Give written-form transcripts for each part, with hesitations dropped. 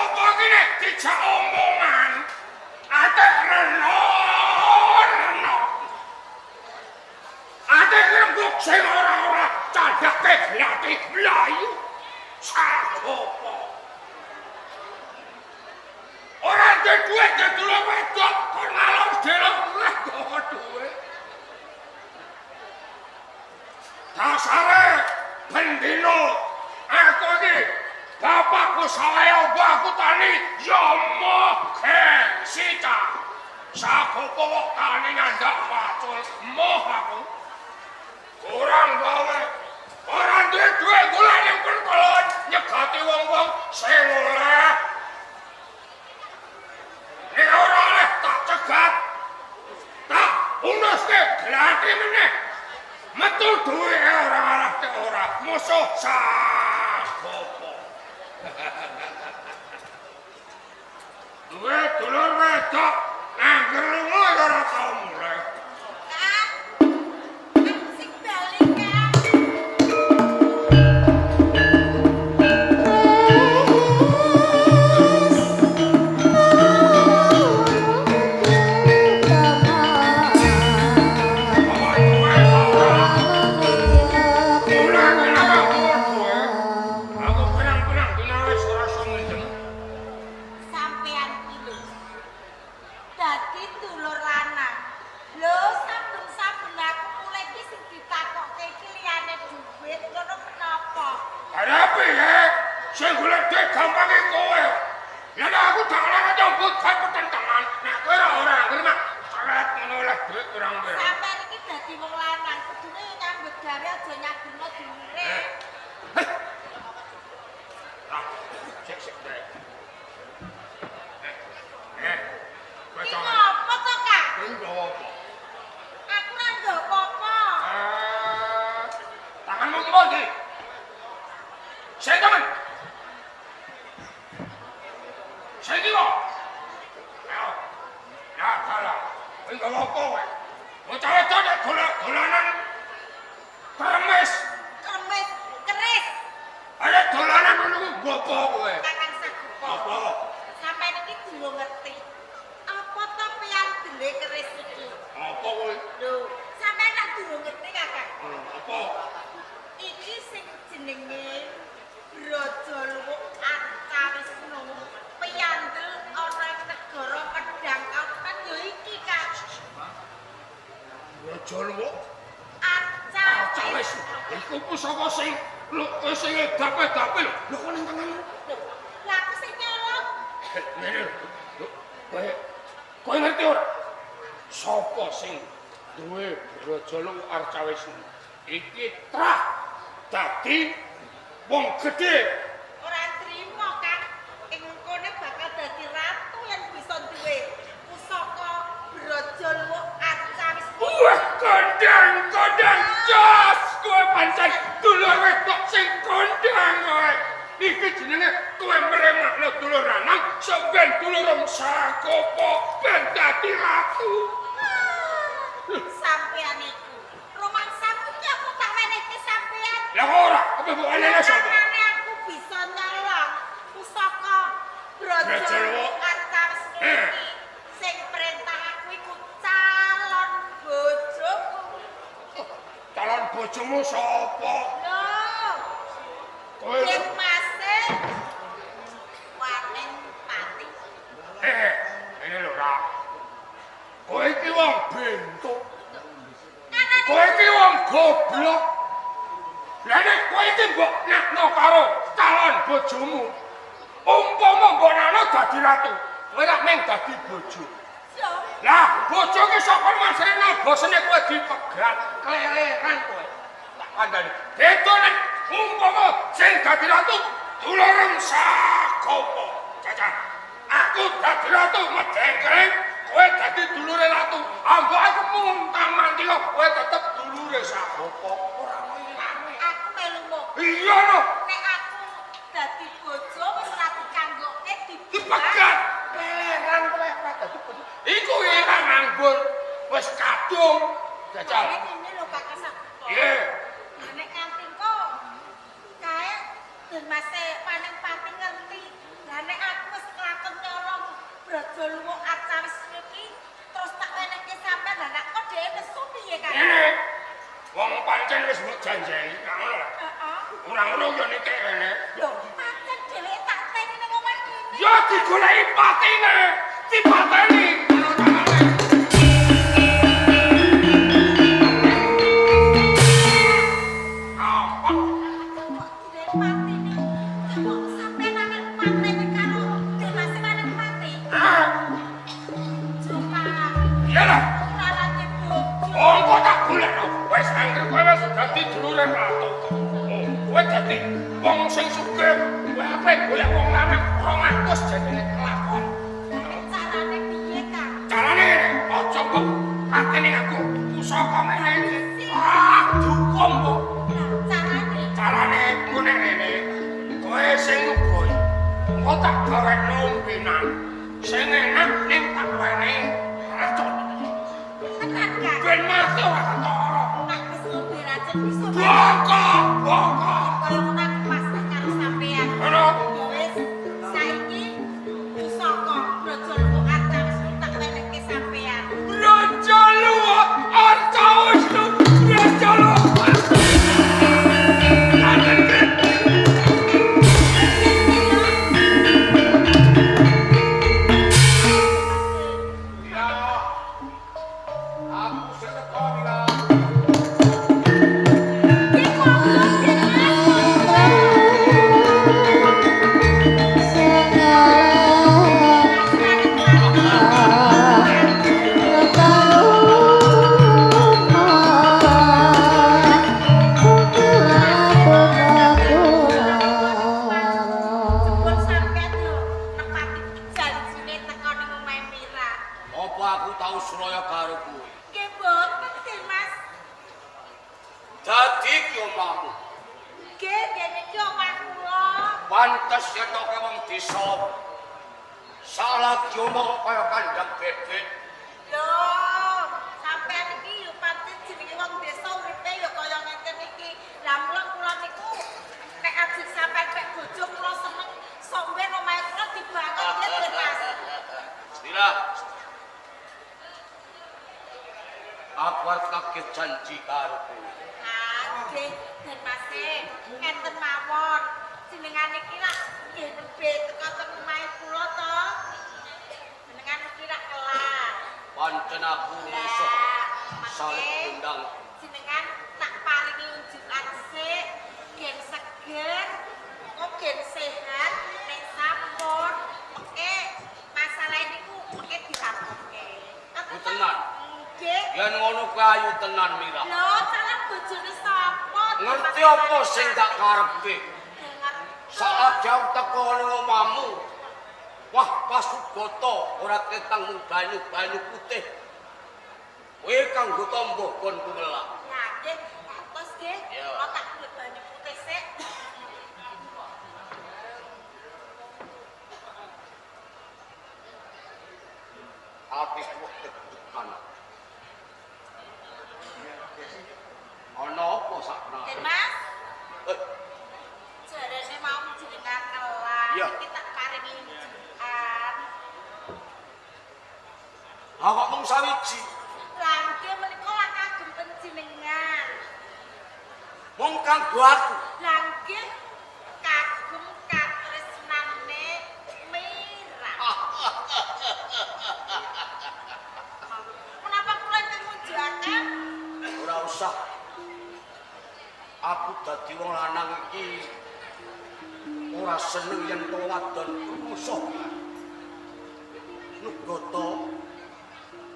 Sopo kene dijak omongan. Ate reno. Ate rembuk sing ora-ora candhake glati mlayu. Sakopo. Ora duwe dhuwit dulu wedok kon ngalor delok mulih gawa dhuwit. Dasare bendino aku iki bapakku saya mbahku tani ya moh sita. Sakopo wong tani nyandak pacul moh aku. Kurang gawe. Ora duwe dhuwit kula ning perkolon nyegati wong-wong sing oleh. Nek ora oleh tak cegat. Tak unuske glati meneh. Metu duwe ora arah te ora musuh sakopo. Duwe dulur wedok angger lunga ya ora tau mulai. Masih panen pati ngerti. Lah nek aku mbok janjeni ngono lho. Ora ngono yo niki rene. Lho, pancen dhewe tak teni ning omah kene. Ya digoleki patine, dipateni karo carane. Apa? Dhewe mati nih. Kok sampean akan pateni karo Dimas maneh mati? Hah? Coba. Iyalah. Rarane bojo. Engko tak golekno. Wis anggere kowe wis dadi dulure ratu. Kowe dadi wong sing sugih. Kowe ape golek wong lanang 200 jenenge kelakon. Carane piye, Kang? Carane aja kok pateni aku pusaka ngene. Dukung kok. Carane. Carane ngene rene. Kowe sing nggoy. Engko tak gawekno umpinan. Sing enak ning tak wenehi racun. Tenan, Kang. Ben mati ora ketara. Nak wis ngombe racun bisa Bongkok. kaya ngono aku pas karo sampean. Ngono. Ya wis, saiki pusaka Raja Luwuk Arca wis tak wenekke sampean. Raja Luwuk Arca wis Raja Luwuk. Ya, aku sing teko Mila. Jebul sampean yo nepati janjine teko ning omahe Mira. Apa aku tahu Suraya karo kowe? Nggih boten, Dimas. Dadi ki omahmu. Nggih, ngene iki omah kula. Pantes yen kowe wong desa. Salah ki omah kaya kandang bebek. Lho, sampean iki yo pancen jenenge wong desa uripe yo kaya ngenten iki. Lah mula kula niku nek ajeng sampean pek bojo kula seneng sok ben omahe kula dibangun nggih, Dimas. Mila. Aku arep kaget janji karo kowe. Nggih, Dimas. Ngenten mawon. Jenengan iki lak nggih nembe teko teng omahe kula to. Jenengan iki lak kelar. Pancen aku iso saleh undang. Jenengan tak paringi unjukan sik, gen seger, kok gen sehat, nek sampun, oke, masalah niku oke dirampunke. Tenan. Nggih. Yen ngono kowe ayu tenan Mira. Lho, calon bojone sapa? Ngerti apa sing tak karepe? Saat jam teko ning omahmu. Wah, Pasugata ora ketang banyu putih. Kowe kanggo tombo kon kumelak. Nah, nggih, atos nggih. Iya. Kula tak kulit banyu putih sik. Atiku deg-degan. Ana apa sakna? Dimas, jarane mau jenengan kelar. Iya. Iki tak paringi unjukan. Kok mung sawiji? Langke menika lak kagem panjenengan. Wong kanggo aku. Langke kagem katresnane Mira. Kenapa kula enten mujakan? Ora usah. Aku dadi wong lanang iki ora seneng yen to wadon musuh. Nugata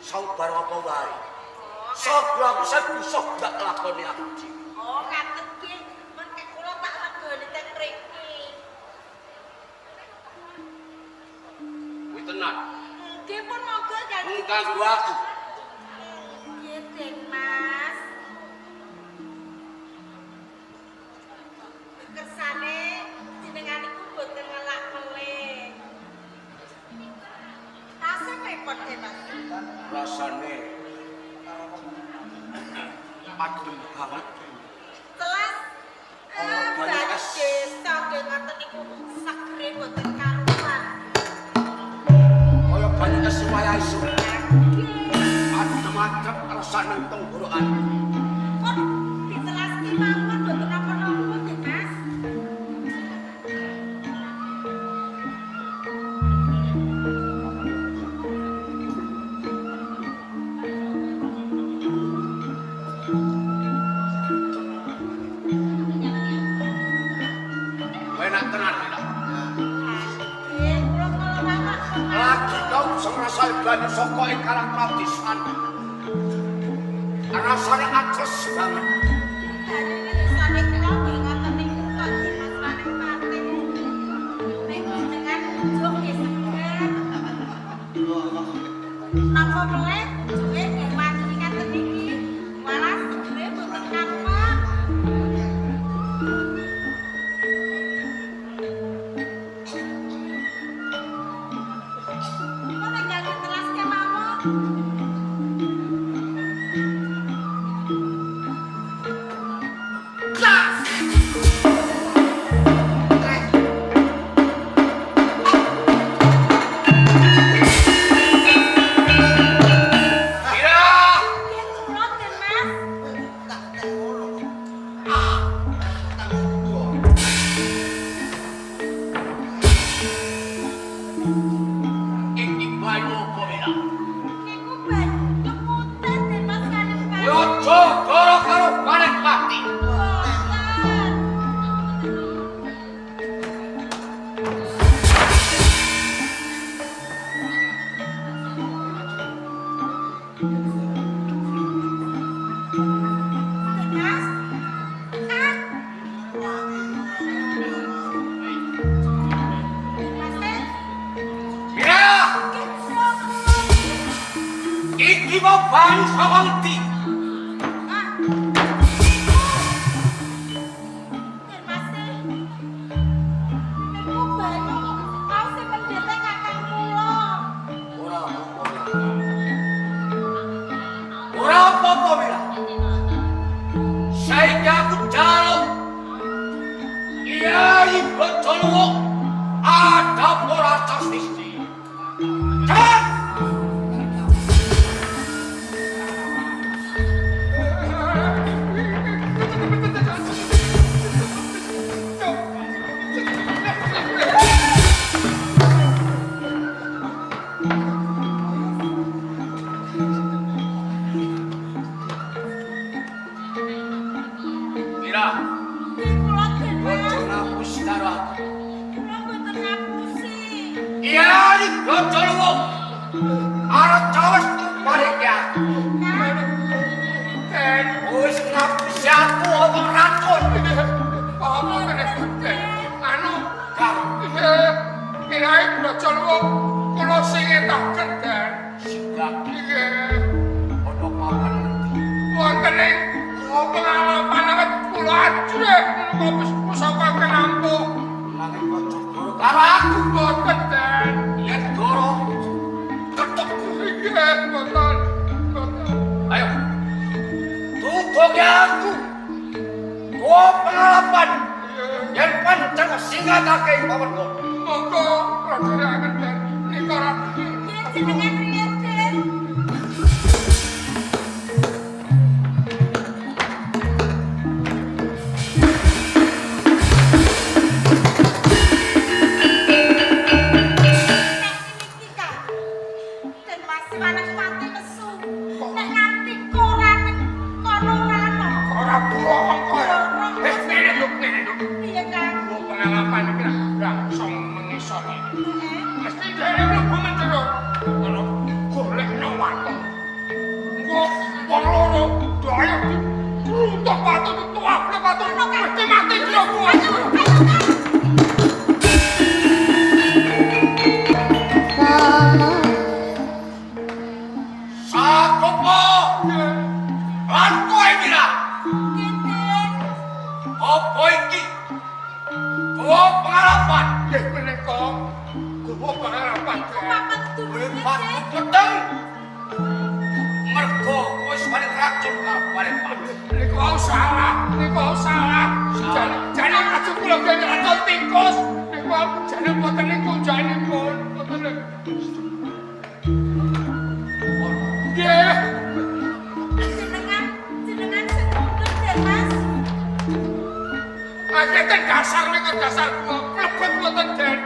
saubar apa wae. Sabra aku bisa gak lakoni aku. Oh, ngaten nggih. Mengke kula tak regani teng mriki. Kuwi tenan. Nggih pun monggo ganti. Wong kanggo aku. Nggih, Dimas. Kersane jenengan iku boten ngelak-melik. Tasih repot, Dimas. Rasane adem banget. Telas Banyak banyak es. desa nggih ngoten niku sagere boten karuan. Kaya banyak es waya isu. Nggih. Adem-adem rasane tenggorokan. Pun ditelaski rasane banyu saka ing Karang Prabisan. Rasane ajes banget. Hari ini rasane kula nggih ngoten niku kok dimasrane pati. Nek jenengan ujug nggih seger. Napa meneh ujug nggih mati ngaten iki. Walas nggih mboten kapok. Kok nek jangan teras ke mawon. Iki mau banyu saka ngendi? Ora apa-apa Mira. Saiki aku jaluk Kyai Bajalawa ada ora Castisti. Cepet! Mira, ojo ngapus karo aku. Kyai Bajalawa arep cawes balik ya. Wis ngapus aku omong racun. Apa meneh Gusti? Anu, Kang, Kyai Bajalawa kula sing etaken Den. singkat Nggih. ono papan ngendi. Wonten ing pengalaman awet kula ajrih ngopis pusaka kenampu. Nanging ojo goro karo aku. Mboten Den. Yen goro ketok. Nggih, mboten. Mboten. Ayo. Tutup aku. Dua pengalaman yang pancen singgatake pamanku. Monggo radhiraken Den. Nika rapi. Jenengan riyen, Den. Ora bohong koyo. Ngene lho, ngene lho. Pengalaman iki langsung mengisor iki. Mesti dhewe mlebu menjero. Ngono golekno waton. Engko wong loro doyo runtuh patut tuwa patut mesti mati yo kuwi. Sakopo. Lan kowe Mira. Apa iki? Dua pengalaman. Nggih menika kuwi pengalaman. Melipat pedang. Mergo wis balik racun karo Balepan. Niku salah, niku salah. Jane aja kula kene racun tikus. Niku jane mboten niku janipun, mboten. Nggih. Akhirnya dasar niku dasar kula mlebet mboten Den.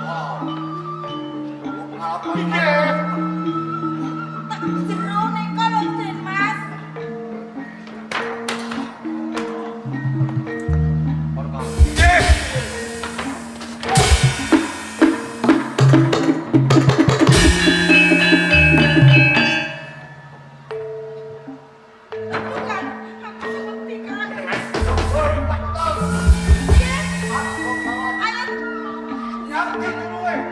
Wow. Pengalaman Nggih. Nggih. sakti kowe.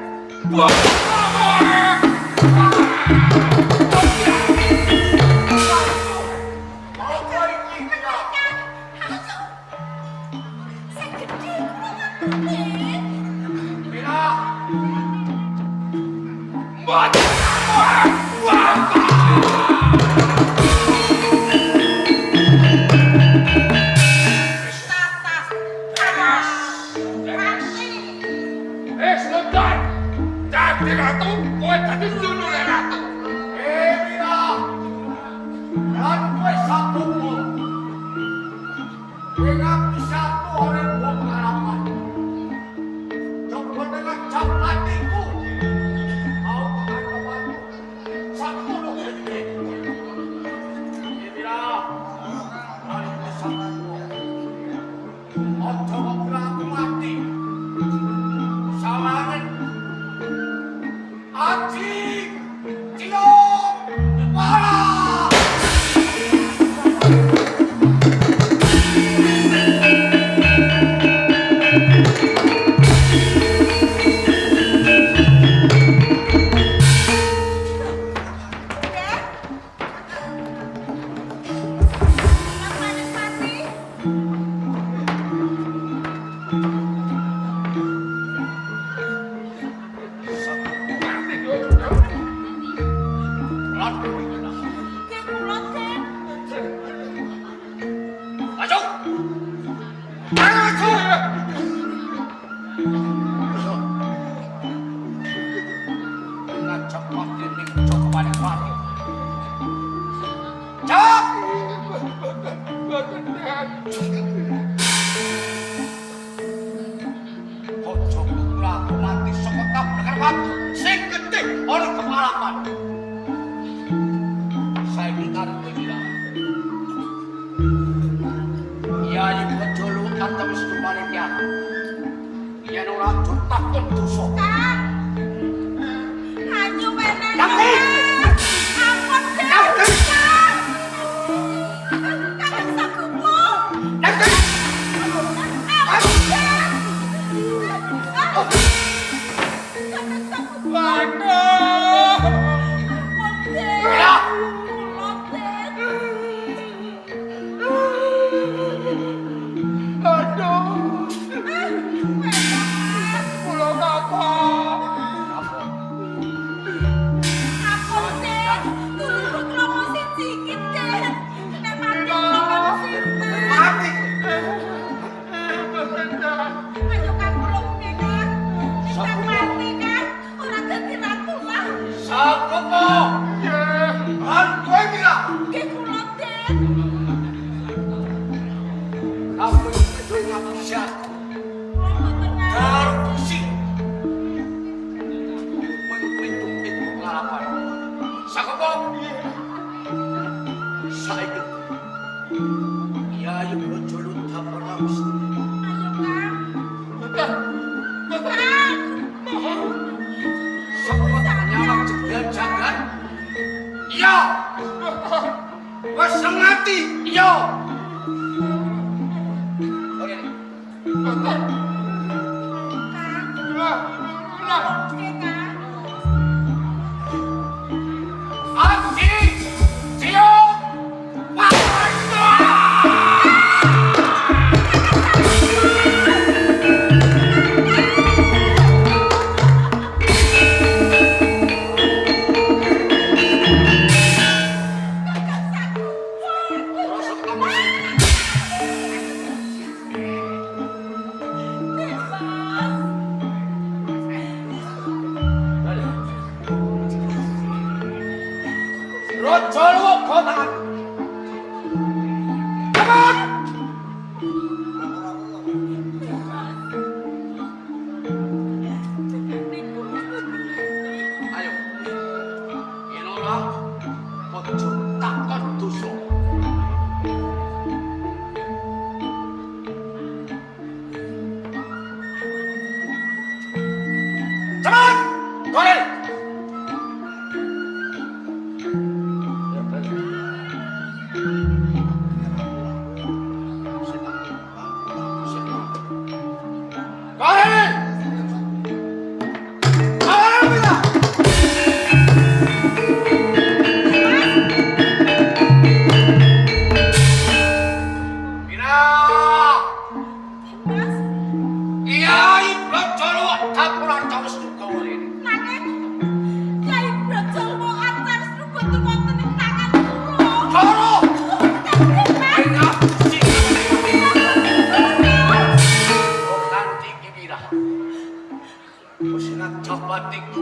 Senat Japatiku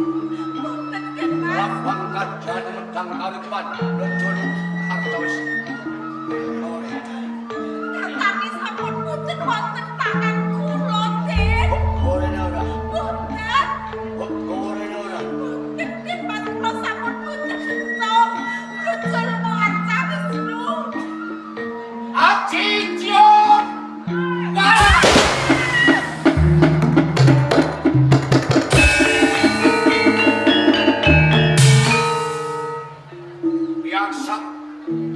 Mboten nggih, Mas. Lambang kajan medang karipan Lojol Artawis Tapi sampun mboten wonten tangan kula, Dik. Gorene ora Mboten. Gorene ora Dik, Mas kula sampun mboten beto. Lujur muarca Wisnu. Acicio Wah biasa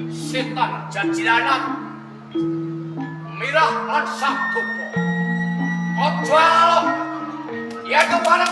setan jajilanan mirah lan sakopo ojo alok ya kepada